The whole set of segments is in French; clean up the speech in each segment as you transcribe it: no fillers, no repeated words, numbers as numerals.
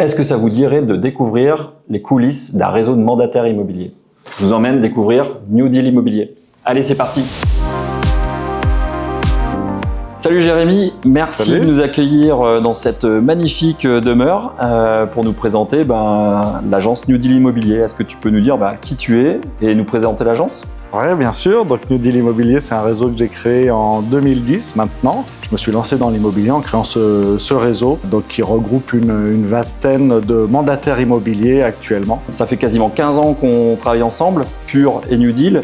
Est-ce que ça vous dirait de découvrir les coulisses d'un réseau de mandataires immobiliers? Je vous emmène découvrir New Deal Immobilier. Allez, c'est parti! Salut Jérémy, merci Salut. de nous accueillir dans cette magnifique demeure pour nous présenter l'agence New Deal Immobilier. Est-ce que tu peux nous dire qui tu es et nous présenter l'agence? Oui, bien sûr. Donc, New Deal Immobilier, c'est un réseau que j'ai créé en 2010 maintenant. Je me suis lancé dans l'immobilier en créant ce réseau qui regroupe une vingtaine de mandataires immobiliers actuellement. Ça fait quasiment 15 ans qu'on travaille ensemble, Pure et New Deal.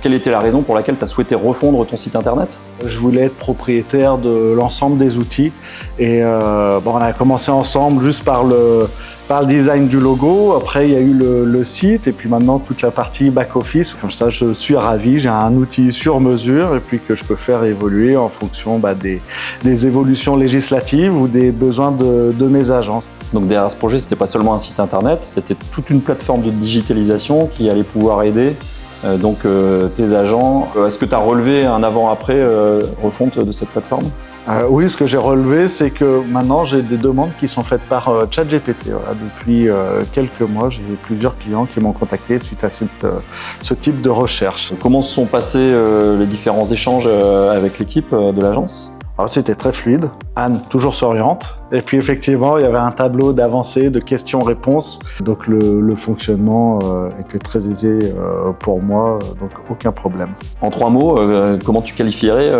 Quelle était la raison pour laquelle tu as souhaité refondre ton site internet? Je voulais être propriétaire de l'ensemble des outils et on a commencé ensemble juste par le design du logo. Après, il y a eu le site et puis maintenant toute la partie back-office. Comme ça, je suis ravi. J'ai un outil sur mesure et puis que je peux faire évoluer en fonction des évolutions législatives ou des besoins de mes agences. Donc derrière ce projet, c'était pas seulement un site internet, c'était toute une plateforme de digitalisation qui allait pouvoir aider tes agents. Est-ce que tu as relevé un avant-après refonte de cette plateforme? Oui, ce que j'ai relevé, c'est que maintenant j'ai des demandes qui sont faites par ChatGPT. Voilà, depuis quelques mois, j'ai plusieurs clients qui m'ont contacté suite à ce type de recherche. Comment se sont passés les différents échanges avec l'équipe de l'agence? Alors, c'était très fluide. Anne, toujours souriante. Et puis effectivement, il y avait un tableau d'avancée, de questions-réponses. Donc le fonctionnement était très aisé pour moi, donc aucun problème. En 3 mots, comment tu qualifierais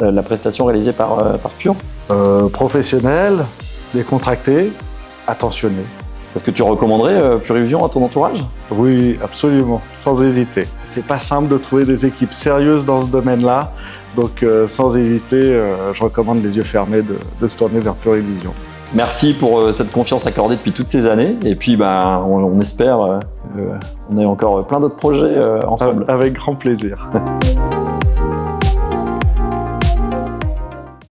la prestation réalisée par Pure? Professionnel, décontracté, attentionné. Est-ce que tu recommanderais Pure Illusion à ton entourage? Oui, absolument, sans hésiter. C'est pas simple de trouver des équipes sérieuses dans ce domaine-là, donc sans hésiter, je recommande les yeux fermés de se tourner vers Pure Illusion. Merci pour cette confiance accordée depuis toutes ces années, et puis on espère qu'on ait encore plein d'autres projets ensemble. Avec grand plaisir.